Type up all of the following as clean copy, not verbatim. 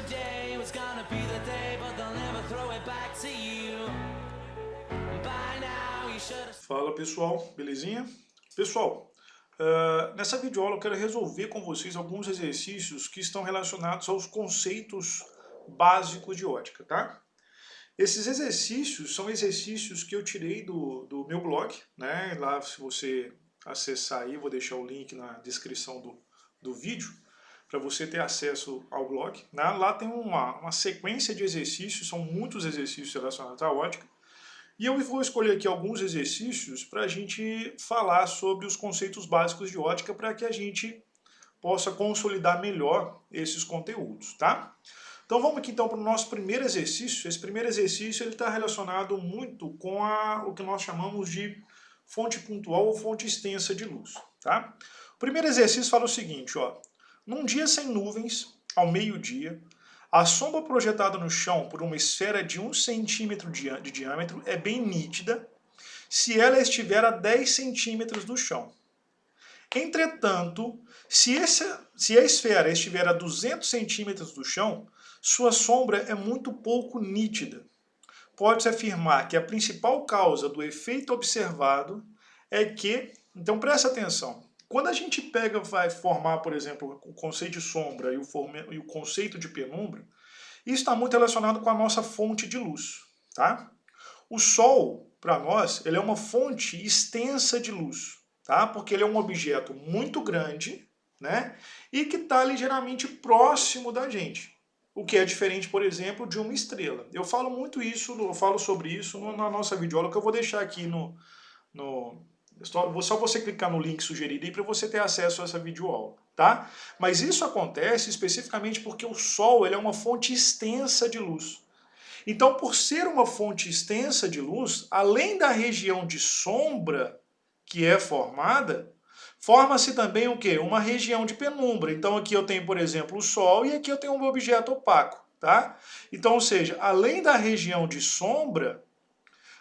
today was gonna be the day, but they'll never throw it back to you. By now you should have... Fala pessoal, belezinha? Pessoal, nessa videoaula eu quero resolver com vocês alguns exercícios que estão relacionados aos conceitos básicos de ótica, tá? Esses exercícios são exercícios que eu tirei do meu blog, né? Lá, se você acessar aí, vou deixar o link na descrição do vídeo, para você ter acesso ao blog, né? Lá tem uma sequência de exercícios, são muitos exercícios relacionados à ótica, e eu vou escolher aqui alguns exercícios para a gente falar sobre os conceitos básicos de ótica para que a gente possa consolidar melhor esses conteúdos, tá? Então vamos aqui então para o nosso primeiro exercício. Esse primeiro exercício está relacionado muito com o que nós chamamos de fonte pontual ou fonte extensa de luz, tá? O primeiro exercício fala o seguinte, ó. Num dia sem nuvens, ao meio-dia, a sombra projetada no chão por uma esfera de 1 centímetro de diâmetro é bem nítida se ela estiver a 10 centímetros do chão. Entretanto, se a esfera estiver a 200 centímetros do chão, sua sombra é muito pouco nítida. Pode-se afirmar que a principal causa do efeito observado é que... Então presta atenção. Quando a gente vai formar, por exemplo, o conceito de sombra e o conceito de penumbra, isso está muito relacionado com a nossa fonte de luz, tá? O Sol, para nós, ele é uma fonte extensa de luz, tá? Porque ele é um objeto muito grande, né? E que está ligeiramente próximo da gente. O que é diferente, por exemplo, de uma estrela. Eu falo muito isso, eu falo sobre isso na nossa videoaula, que eu vou deixar aqui só você clicar no link sugerido aí para você ter acesso a essa videoaula, tá? Mas isso acontece especificamente porque o Sol ele é uma fonte extensa de luz. Então, por ser uma fonte extensa de luz, além da região de sombra que é formada, forma-se também o quê? Uma região de penumbra. Então aqui eu tenho, por exemplo, o Sol e aqui eu tenho um objeto opaco, tá? Então, ou seja, além da região de sombra,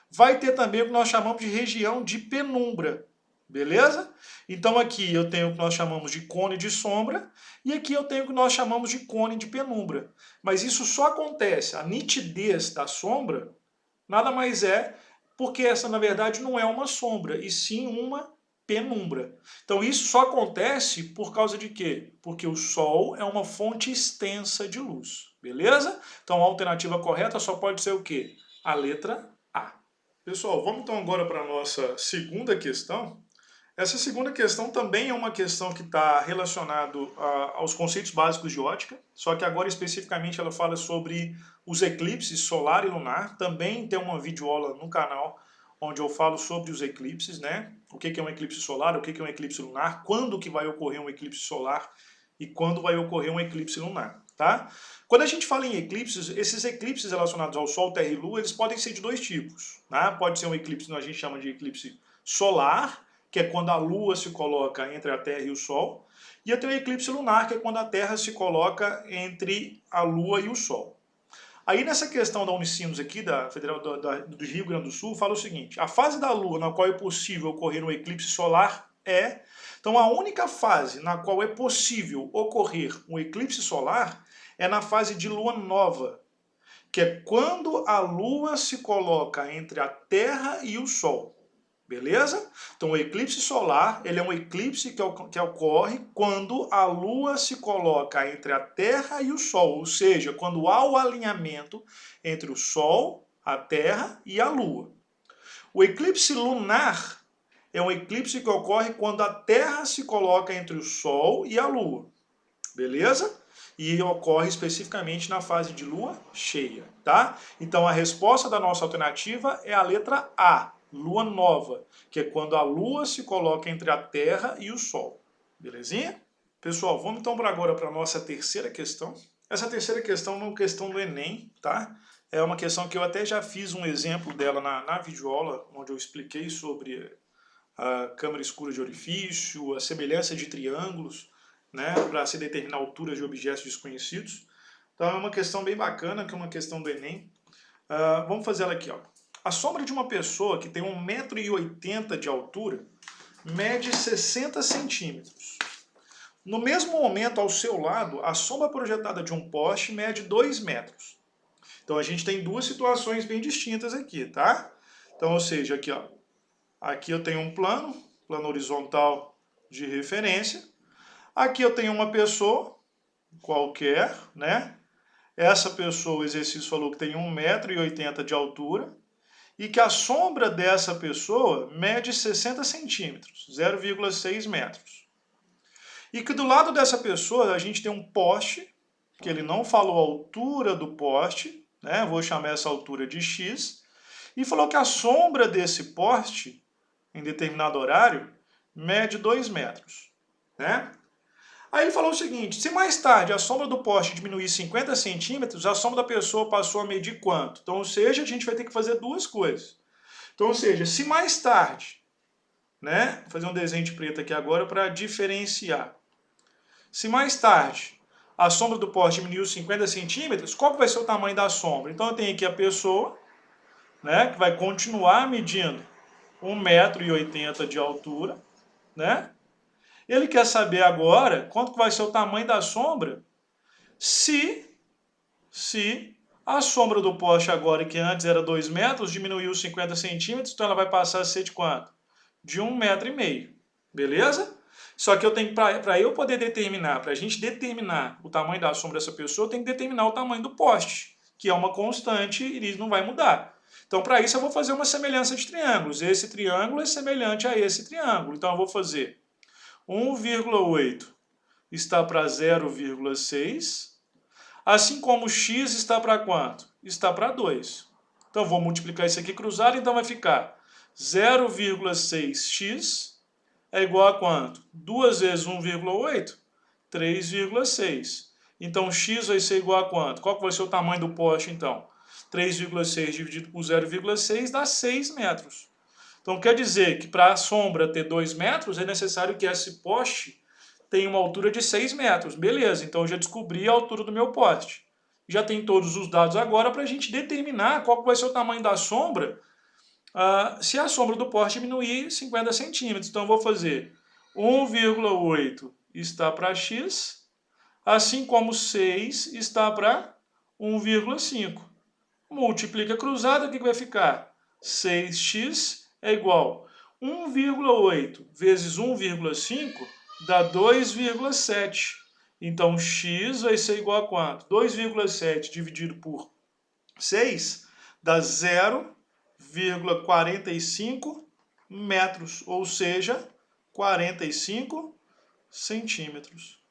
vai ter também o que nós chamamos de região de penumbra, beleza? Então aqui eu tenho o que nós chamamos de cone de sombra e aqui eu tenho o que nós chamamos de cone de penumbra. Mas isso só acontece, a nitidez da sombra nada mais é porque essa na verdade não é uma sombra, e sim uma penumbra. Então isso só acontece por causa de quê? Porque o Sol é uma fonte extensa de luz, beleza? Então a alternativa correta só pode ser o quê? A letra A. Pessoal, vamos então agora para a nossa segunda questão. Essa segunda questão também é uma questão que está relacionada aos conceitos básicos de ótica, só que agora especificamente ela fala sobre os eclipses solar e lunar. Também tem uma videoaula no canal onde eu falo sobre os eclipses, né? O que é um eclipse solar, o que é um eclipse lunar, quando que vai ocorrer um eclipse solar e quando vai ocorrer um eclipse lunar, tá? Quando a gente fala em eclipses, esses eclipses relacionados ao Sol, Terra e Lua, eles podem ser de dois tipos, né? Pode ser um eclipse que a gente chama de eclipse solar, que é quando a Lua se coloca entre a Terra e o Sol, e tem o eclipse lunar, que é quando a Terra se coloca entre a Lua e o Sol. Aí nessa questão da Unicinos aqui, da Federal do Rio Grande do Sul, fala o seguinte: a fase da Lua na qual é possível ocorrer um eclipse solar é... Então a única fase na qual é possível ocorrer um eclipse solar é na fase de Lua nova, que é quando a Lua se coloca entre a Terra e o Sol. Beleza? Então o eclipse solar ele é um eclipse que ocorre quando a Lua se coloca entre a Terra e o Sol, ou seja, quando há o alinhamento entre o Sol, a Terra e a Lua. O eclipse lunar é um eclipse que ocorre quando a Terra se coloca entre o Sol e a Lua. Beleza? E ocorre especificamente na fase de Lua cheia, tá? Então a resposta da nossa alternativa é a letra A. Lua nova, que é quando a Lua se coloca entre a Terra e o Sol. Belezinha? Pessoal, vamos então agora para a nossa terceira questão. Essa terceira questão é uma questão do Enem, tá? É uma questão que eu até já fiz um exemplo dela na videoaula, onde eu expliquei sobre a câmara escura de orifício, a semelhança de triângulos, né, para se determinar alturas de objetos desconhecidos. Então é uma questão bem bacana, que é uma questão do Enem. Vamos fazer ela aqui, ó. A sombra de uma pessoa que tem 1,80 m de altura mede 60 centímetros. No mesmo momento, ao seu lado, a sombra projetada de um poste mede 2 metros. Então a gente tem duas situações bem distintas aqui, tá? Então, ou seja, aqui, ó, aqui eu tenho um plano horizontal de referência. Aqui eu tenho uma pessoa qualquer, né? Essa pessoa, o exercício falou que tem 1,80 m de altura e que a sombra dessa pessoa mede 60 centímetros, 0,6 metros. E que do lado dessa pessoa a gente tem um poste, que ele não falou a altura do poste, né? Vou chamar essa altura de X, e falou que a sombra desse poste, em determinado horário, mede 2 metros, né? Aí ele falou o seguinte, se mais tarde a sombra do poste diminuir 50 centímetros, a sombra da pessoa passou a medir quanto? Então, ou seja, a gente vai ter que fazer duas coisas. Então, ou seja, se mais tarde, né? Vou fazer um desenho de preto aqui agora para diferenciar. Se mais tarde a sombra do poste diminuiu 50 centímetros, qual que vai ser o tamanho da sombra? Então eu tenho aqui a pessoa, né, que vai continuar medindo 1,80 m de altura, né? Ele quer saber agora quanto que vai ser o tamanho da sombra se a sombra do poste agora, que antes era 2 metros, diminuiu 50 centímetros, então ela vai passar a ser de quanto? De 1,5 m, beleza? Só que eu tenho, para eu poder determinar, para a gente determinar o tamanho da sombra dessa pessoa, eu tenho que determinar o tamanho do poste, que é uma constante e ele não vai mudar. Então, para isso, eu vou fazer uma semelhança de triângulos. Esse triângulo é semelhante a esse triângulo. Então, eu vou fazer 1,8 está para 0,6, assim como x está para quanto? Está para 2. Então, vou multiplicar isso aqui cruzado, então vai ficar 0,6x é igual a quanto? 2 vezes 1,8? 3,6. Então, x vai ser igual a quanto? Qual que vai ser o tamanho do poste, então? 3,6 dividido por 0,6 dá 6 metros. Então, quer dizer que para a sombra ter 2 metros, é necessário que esse poste tenha uma altura de 6 metros. Beleza, então eu já descobri a altura do meu poste. Já tem todos os dados agora para a gente determinar qual que vai ser o tamanho da sombra se a sombra do poste diminuir 50 centímetros. Então, eu vou fazer 1,8 está para x, assim como 6 está para 1,5. Multiplica cruzado, o que vai ficar? 6x é igual a 1,8 vezes 1,5 dá 2,7. Então, x vai ser igual a quanto? 2,7 dividido por 6 dá 0,45 metros, ou seja, 45 centímetros.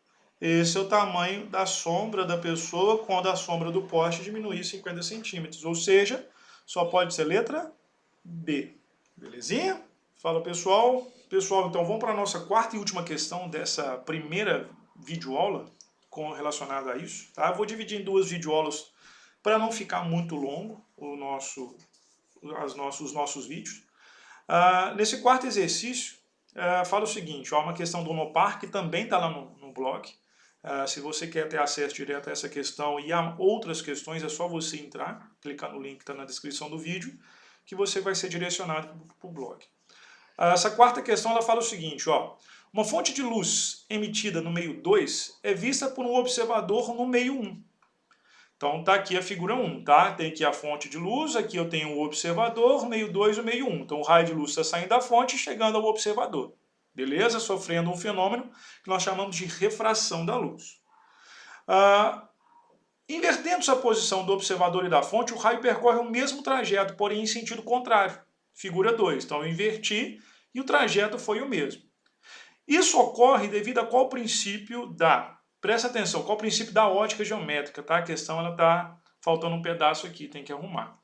Esse é o tamanho da sombra da pessoa quando a sombra do poste diminuir 50 centímetros, ou seja, só pode ser letra B. Belezinha? Fala, pessoal. Pessoal, então vamos para a nossa quarta e última questão dessa primeira videoaula relacionada a isso. Tá? Vou dividir em duas videoaulas para não ficar muito longo os nossos vídeos. Nesse quarto exercício, fala o seguinte, uma questão do Unopar, que também está lá no blog. Se você quer ter acesso direto a essa questão e a outras questões, é só você entrar, clicar no link que está na descrição do vídeo, que você vai ser direcionado para o blog. Essa quarta questão ela fala o seguinte, uma fonte de luz emitida no meio 2 é vista por um observador no meio 1. Então tá aqui a figura 1, tá? Tem aqui a fonte de luz, aqui eu tenho o observador, meio 2 e o meio 1. Então o raio de luz está saindo da fonte e chegando ao observador. Beleza? Sofrendo um fenômeno que nós chamamos de refração da luz. Invertendo a posição do observador e da fonte, o raio percorre o mesmo trajeto, porém em sentido contrário. Figura 2. Então eu inverti e o trajeto foi o mesmo. Isso ocorre devido a qual princípio da... Presta atenção, qual o princípio da ótica geométrica, tá? A questão ela tá faltando um pedaço aqui, tem que arrumar.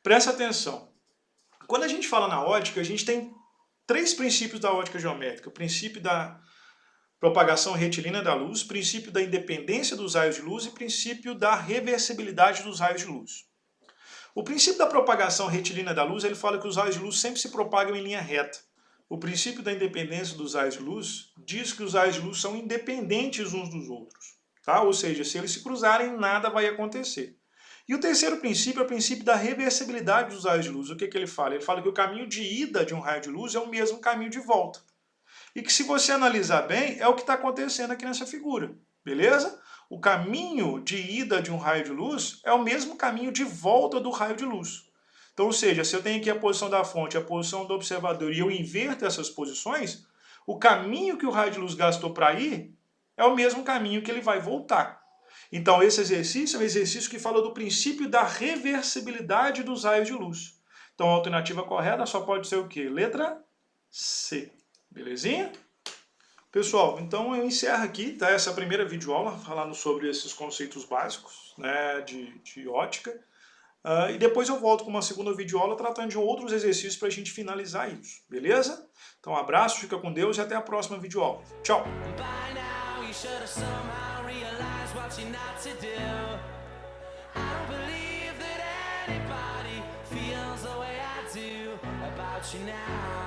Presta atenção. Quando a gente fala na ótica, a gente tem 3 princípios da ótica geométrica. O princípio da propagação retilínea da luz, princípio da independência dos raios de luz e princípio da reversibilidade dos raios de luz. O princípio da propagação retilínea da luz, ele fala que os raios de luz sempre se propagam em linha reta. O princípio da independência dos raios de luz diz que os raios de luz são independentes uns dos outros. Tá? Ou seja, se eles se cruzarem, nada vai acontecer. E o terceiro princípio é o princípio da reversibilidade dos raios de luz. O que ele fala? Ele fala que o caminho de ida de um raio de luz é o mesmo caminho de volta. e que, se você analisar bem, é o que está acontecendo aqui nessa figura, beleza? O caminho de ida de um raio de luz é o mesmo caminho de volta do raio de luz. Então, ou seja, se eu tenho aqui a posição da fonte, a posição do observador, e eu inverto essas posições, o caminho que o raio de luz gastou para ir é o mesmo caminho que ele vai voltar. Então, esse exercício é um exercício que fala do princípio da reversibilidade dos raios de luz. Então, a alternativa correta só pode ser o quê? Letra C. Belezinha? Pessoal, então eu encerro aqui, tá, essa primeira videoaula falando sobre esses conceitos básicos, né, de ótica. E depois eu volto com uma segunda videoaula tratando de outros exercícios para a gente finalizar isso, beleza? Então, um abraço, fica com Deus e até a próxima videoaula. Tchau! By now you should have somehow realized what you're not to do. I don't believe that anybody feels the way I do about you now.